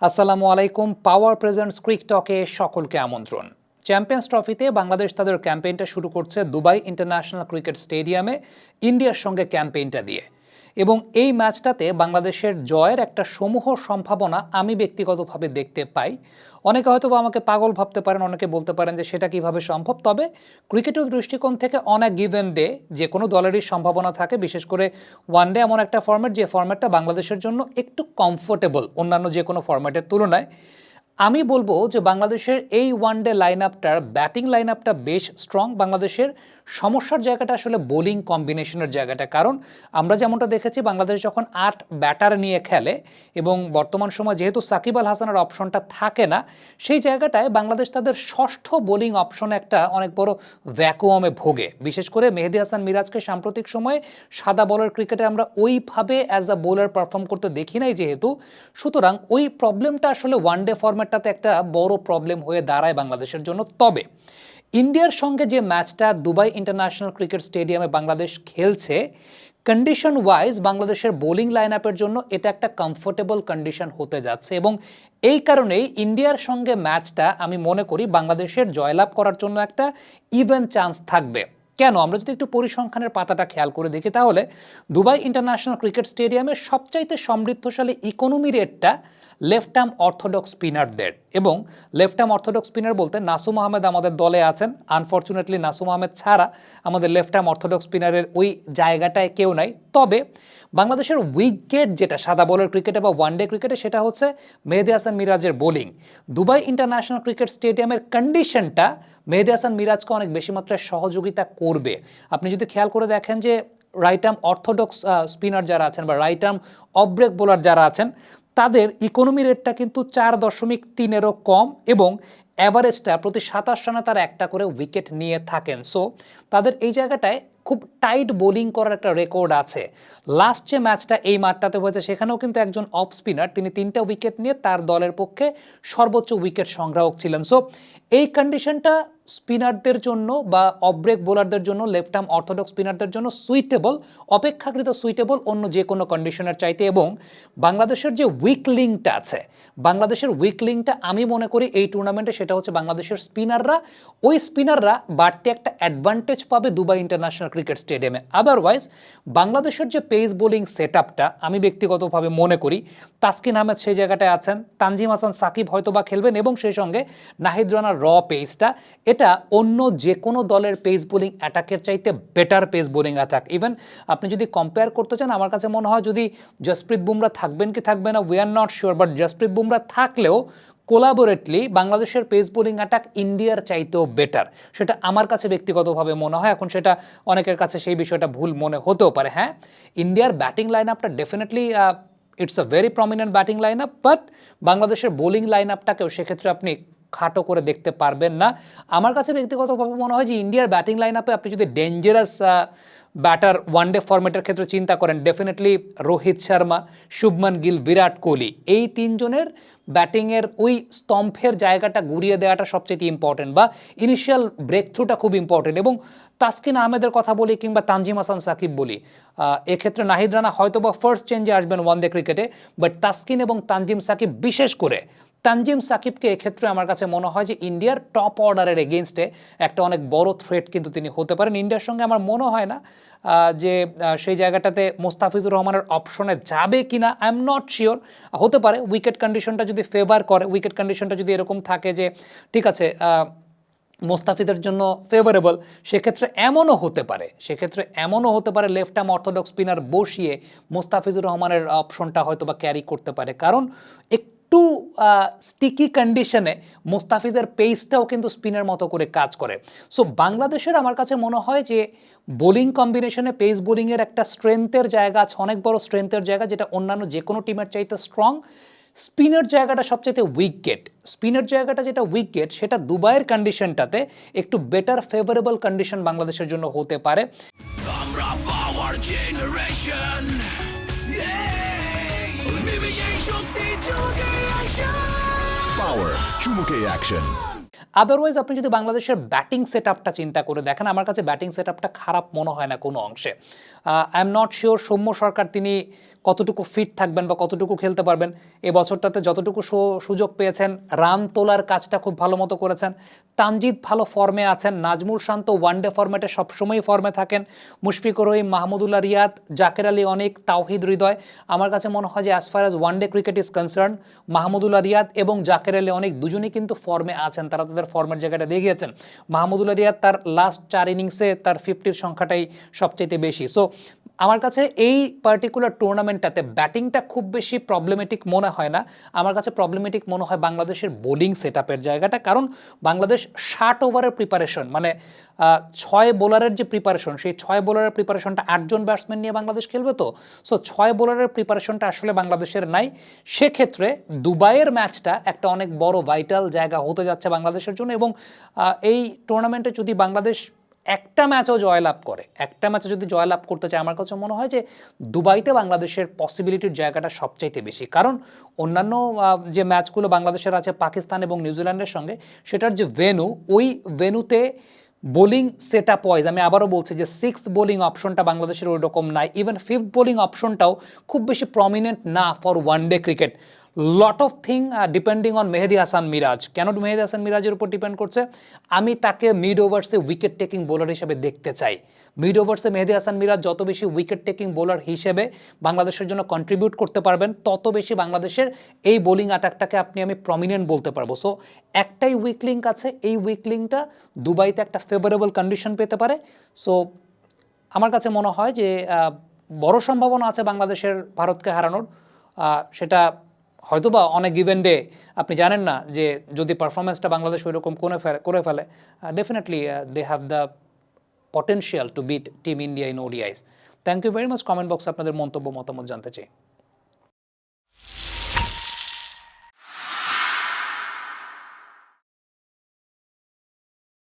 আসসালামু আলাইকুম। পাওয়ার প্রেজেন্টস ক্রিক টকে সকলকে আমন্ত্রণ। চ্যাম্পিয়ন্স ট্রফিতে বাংলাদেশ তাদের ক্যাম্পেইনটা শুরু করছে দুবাই ইন্টারন্যাশনাল ক্রিকেট স্টেডিয়ামে ইন্ডিয়ার সঙ্গে ক্যাম্পেইনটা দিয়ে, এবং এই ম্যাচটাতে বাংলাদেশের জয়ের একটা সমূহ সম্ভাবনা আমি ব্যক্তিগতভাবে দেখতে পাই। অনেকে হয়তো বা আমাকে পাগল ভাবতে পারেন, অনেকে বলতে পারেন যে সেটা কিভাবে সম্ভব। তবে ক্রিকেটের দৃষ্টিকোণ থেকে অন আ গিভেন ডে যে কোনো দলেরই সম্ভাবনা থাকে, বিশেষ করে ওয়ানডে এমন একটা ফরম্যাট যে ফরম্যাটটা বাংলাদেশের জন্য একটু কমফোর্টেবল অন্যান্য যে কোনো ফরম্যাটের তুলনায়। আমি বলবো যে বাংলাদেশের এই ওয়ানডে লাইন আপটার ব্যাটিং লাইন আপটা বেশ স্ট্রং। বাংলাদেশের সমস্যার জায়গাটা আসলে বোলিং কম্বিনেশনের জায়গাটা, কারণ আমরা যেমনটা দেখেছি বাংলাদেশ যখন 8 ব্যাটার নিয়ে খেলে এবং বর্তমান সময় যেহেতু সাকিব আল হাসানের অপশনটা থাকে না, সেই জায়গাটায় বাংলাদেশ তাদের ষষ্ঠ বোলিং অপশনে একটা অনেক বড় ভ্যাকুয়ামে ভোগে। বিশেষ করে মেহেদী হাসান মিরাজকে সাম্প্রতিক সময়ে সাদা বলের ক্রিকেটে আমরা ওইভাবে অ্যাজ আ বোলার পারফর্ম করতে দেখি নাই যেহেতু, সুতরাং ওই প্রবলেমটা আসলে ওয়ানডে ফরম্যাটটাতে একটা বড় প্রবলেম হয়ে দাঁড়ায় বাংলাদেশের জন্য। তবে ইন্ডিয়ার সঙ্গে যে ম্যাচটা দুবাই ইন্টারন্যাশনাল ক্রিকেট স্টেডিয়ামে বাংলাদেশ খেলছে, কন্ডিশন ওয়াইজ বাংলাদেশের বোলিং লাইন আপের জন্য এটা একটা কমফোর্টেবল কন্ডিশন হতে যাচ্ছে, এবং এই কারণেই ইন্ডিয়ার সঙ্গে ম্যাচটা আমি মনে করি বাংলাদেশের জয়লাভ করার জন্য একটা ইভেন চান্স থাকবে। কেন? আমরা যদি একটু পরিসংখ্যানের পাতাটা খেয়াল করে দেখি, তাহলে দুবাই ইন্টারন্যাশনাল ক্রিকেট স্টেডিয়ামের সবচাইতে সমৃদ্ধশালী ইকোনমি রেটটা লেফট আর্ম অর্থোডক্স স্পিনারদের, এবং লেফট আর্ম অর্থোডক্স স্পিনার বলতে নাসুম আহমেদ আমাদের দলে আছেন। আনফর্চুনেটলি নাসুম আহমেদ ছাড়া আমাদের লেফট আর্ম অর্থোডক্স স্পিনারের ওই জায়গাটায় কেউ নাই। তবে বাংলাদেশের উইকেট যেটা সাদা বলের ক্রিকেটে বা ওয়ানডে ক্রিকেটে, সেটা হচ্ছে মেহেদী হাসান মিরাজের বোলিং। দুবাই ইন্টারন্যাশনাল ক্রিকেট স্টেডিয়ামের কন্ডিশনটা মেহেদী হাসান মিরাজকে অনেক বেশি মাত্রায় সহযোগিতা করবে। আপনি যদি খেয়াল করে দেখেন যে রাইট আর্ম অর্থোডক্স স্পিনার যারা আছেন বা right arm off break bowler যারা আছেন, তাদের ইকোনমি রেটটা কিন্তু 4.3-এরও কম, এবং অ্যাভারেজটা প্রতি 27 রানে তারা একটা করে উইকেট নিয়ে থাকেন। সো তাদের এই জায়গাটায় খুব টাইট বোলিং করার একটা রেকর্ড আছে। লাস্ট যে ম্যাচটা এই মাঠটাতে হয়েছে, সেখানেও কিন্তু একজন অফ স্পিনার তিনি 3টা উইকেট নিয়ে তার দলের পক্ষে সর্বোচ্চ উইকেট সংগ্রাহক ছিলেন। সো এই কন্ডিশনটা স্পিনারদের জন্য বা অফ ব্রেক বোলারদের জন্য, লেফট আর্ম অর্থোডক্স স্পিনারদের জন্য সুইটেবল, অপেক্ষাকৃত সুইটেবল অন্য যে কোনো কন্ডিশনের চাইতে। এবং বাংলাদেশের যে উইক লিঙ্কটা আছে, বাংলাদেশের উইক লিঙ্কটা আমি মনে করি এই টুর্নামেন্টে সেটা হচ্ছে বাংলাদেশের স্পিনাররা। ওই স্পিনাররা বাড়তি একটা অ্যাডভান্টেজ পাবে দুবাই ইন্টারন্যাশনাল ক্রিকেট স্টেডিয়ামে। আদারওয়াইজ বাংলাদেশের যে পেস বোলিং সেট আপটা আমি ব্যক্তিগতভাবে মনে করি তাসকিন আহমেদ সেই জায়গাটায় আছেন, তানজিম হাসান সাকিব হয়তো বা খেলবেন, এবং সেই সঙ্গে নাহিদ রানার পেসটা, এটা অন্য যে কোনো দলের পেস বোলিং অ্যাটাকের চাইতে better pace bowling attack. Even আপনি যদি কম্পেয়ার করতে চান, আমার কাছে মনে হয় যদি জসপ্রীত বুমরা থাকবেন কি থাকবে না we are not sure, but Jasprit Bumrah থাকলেও কোলাবোরেটলি বাংলাদেশের পেস বোলিং অ্যাটাক ইন্ডিয়ার চাইতেও বেটার, সেটা আমার কাছে ব্যক্তিগতভাবে মনে হয়। এখন সেটা অনেকের কাছে সেই বিষয়টা ভুল মনে হতেও পারে। হ্যাঁ, ইন্ডিয়ার ব্যাটিং লাইন আপটা definitely it's a very prominent batting line up, but বাংলাদেশের বোলিং লাইন আপটাকেও সেক্ষেত্রে আপনি খাটো করে দেখতে পারবেন না। আমার কাছে ব্যক্তিগতভাবে মনে হয় যে ইন্ডিয়ার ব্যাটিং লাইন আপে আপনি যদি ডেঞ্জারাস ব্যাটার ওয়ানডে ফরম্যাটের ক্ষেত্রে চিন্তা করেন, ডেফিনেটলি রোহিত শর্মা, শুভমান গিল, বিরাট কোহলি, এই তিনজনের ব্যাটিংয়ের ওই স্তম্ভের জায়গাটা ঘুরিয়ে দেওয়াটা সবচেয়ে ইম্পর্টেন্ট, বা ইনিশিয়াল ব্রেক থ্রুটা খুব ইম্পর্টেন্ট। এবং তাসকিন আহমেদের কথা বলি কিংবা তানজিম হাসান সাকিব বলি, এক্ষেত্রে নাহিদ রানা হয়তো বা ফার্স্ট চেঞ্জে আসবেন ওয়ানডে ক্রিকেটে, বাট তাসকিন এবং তানজিম সাকিব, বিশেষ করে তানজিম সাকিবকে এক্ষেত্রে আমার কাছে মনে হয় যে ইন্ডিয়ার টপ অর্ডারের এগেনস্টে একটা অনেক বড় থ্রেট কিন্তু তিনি হতে পারেন। ইন্ডিয়ার সঙ্গে আমার মনে হয় না যে সেই জায়গাটাতে মোস্তাফিজুর রহমানের অপশনে যাবে কিনা, আই এম নট শিওর। হতে পারে উইকেট কন্ডিশনটা যদি ফেভার করে, উইকেট কন্ডিশনটা যদি এরকম থাকে যে ঠিক আছে মোস্তাফিজের জন্য ফেভারেবল, সেক্ষেত্রে এমনও হতে পারে লেফট আর্ম অর্থোডক্স স্পিনার বসিয়ে মোস্তাফিজুর রহমানের অপশনটা হয়তো বা ক্যারি করতে পারে, কারণ একটু স্টিকি কন্ডিশনে মোস্তাফিজের পেসটাও কিন্তু স্পিনের মতো করে কাজ করে। সো বাংলাদেশের আমার কাছে মনে হয় যে বোলিং কম্বিনেশনে পেস বোলিংয়ের একটা স্ট্রেংথের জায়গা আছে, অনেক বড় স্ট্রেংথের জায়গা, যেটা অন্যান্য যে কোনো টিমের চাইতে স্ট্রং। স্পিনের জায়গাটা সবচেয়ে উইকেট, স্পিনের জায়গাটা যেটা উইকেট, সেটা দুবাইয়ের কন্ডিশনটাতে একটু বেটার ফেভারেবল কন্ডিশন বাংলাদেশের জন্য হতে পারে। আমরা পাওয়ার জেনারেশন, পাওয়ার চুমুকে অ্যাকশন। আদারওয়াইজ আপনি যদি বাংলাদেশের ব্যাটিং সেট আপটা চিন্তা করে দেখেন, আমার কাছে ব্যাটিং সেট আপটা খারাপ মনে হয় না কোনো অংশে। I am not sure Soumya Sarkar তিনি কতটুকু ফিট থাকবেন বা কতটুকু খেলতে পারবেন। এই বছরটাতে যতটুকু সুযোগ পেয়েছেন, রান তোলার কাজটা খুব ভালো মতো করেছেন। তানজিদ ভালো ফর্মে আছেন, নাজমুল শান্ত ওয়ানডে ফরম্যাটে সবসময়ই ফর্মে থাকেন, মুশফিকুর রহিম, মাহমুদুল্লাহ রিয়াদ, জাকের আলী অনেক, তাওহিদ হৃদয়। আমার কাছে মনে হয় যে as far as one day cricket is concerned, Mahmudullah Riyad এবং জাকের আলী অনেক দুজনেই কিন্তু ফর্মে আছেন, তারা তাদের ফর্মের জায়গাটা দিয়ে গিয়েছেন। মাহমুদুল্লাহ রিয়াদ তার লাস্ট 4 ইনিংসে তার 50-র সংখ্যাটাই সবচেয়ে বেশি। সো আমার কাছে এই পার্টিকুলার টুর্নামেন্টটাতে ব্যাটিংটা খুব বেশি প্রবলেমেটিক মনে হয় না। আমার কাছে প্রবলেমেটিক মনে হয় বাংলাদেশের বোলিং সেটআপের জায়গাটা, কারণ বাংলাদেশ 60 ওভারের প্রিপারেশন, মানে 6 বোলারের যে প্রিপারেশন, সেই 6 বোলারের প্রিপারেশনটা 8 জন ব্যাটসম্যান নিয়ে বাংলাদেশ খেলবে। তো সো 6 বোলারের প্রিপারেশনটা আসলে বাংলাদেশের নাই। সেক্ষেত্রে দুবাইয়ের ম্যাচটা একটা অনেক বড় ভাইটাল জায়গা হতে যাচ্ছে বাংলাদেশের জন্য, এবং এই টুর্নামেন্টে যদি বাংলাদেশ একটা ম্যাচও জয়লাভ করে, একটা ম্যাচে যদি জয়লাভ করতে চায়, আমার কাছে মনে হয় যে দুবাইতে বাংলাদেশের পসিবিলিটির জায়গাটা সবচাইতে বেশি। কারণ অন্যান্য যে ম্যাচগুলো বাংলাদেশের আছে পাকিস্তান এবং নিউজিল্যান্ডের সঙ্গে, সেটার যে ভেন্যু, ওই ভেন্যুতে বোলিং সেট আপ ওয়াইজ আমি আবারও বলছি যে 6th বোলিং অপশনটা বাংলাদেশের ওই রকম নাই, ইভেন 5th বোলিং অপশনটাও খুব বেশি প্রমিনেন্ট না for one day cricket. Lot of thing depending on Mehedi Hasan Miraz. কেন মেহেদি হাসান মিরাজের উপর ডিপেন্ড করছে? আমি তাকে মিড ওভার্সে উইকেট টেকিং বোলার হিসেবে দেখতে চাই। মিড ওভার্সে মেহেদি হাসান মিরাজ যত বেশি উইকেট টেকিং বোলার হিসেবে বাংলাদেশের জন্য কন্ট্রিবিউট করতে পারবেন, তত বেশি বাংলাদেশের এই বোলিং অ্যাটাকটাকে আমি প্রমিনেন্ট বলতে পারবো। সো একটাই উইক লিঙ্ক আছে, এই উইক লিঙ্কটা দুবাইতে একটা ফেভারেবল কন্ডিশন পেতে পারে। সো আমার কাছে মনে হয় যে বড় সম্ভাবনা আছে বাংলাদেশের ভারতকে হারানোর। সেটা হয়তোবা অনেক গিভেন ডে, আপনি জানেন না যে যদি পারফরমেন্সটা বাংলাদেশ ওই রকম করে ফেলে, definitely they have the potential to beat team India in ODIs. Thank you very much. Comment বক্সে আপনাদের মন্তব্য মতামত জানতে চাই।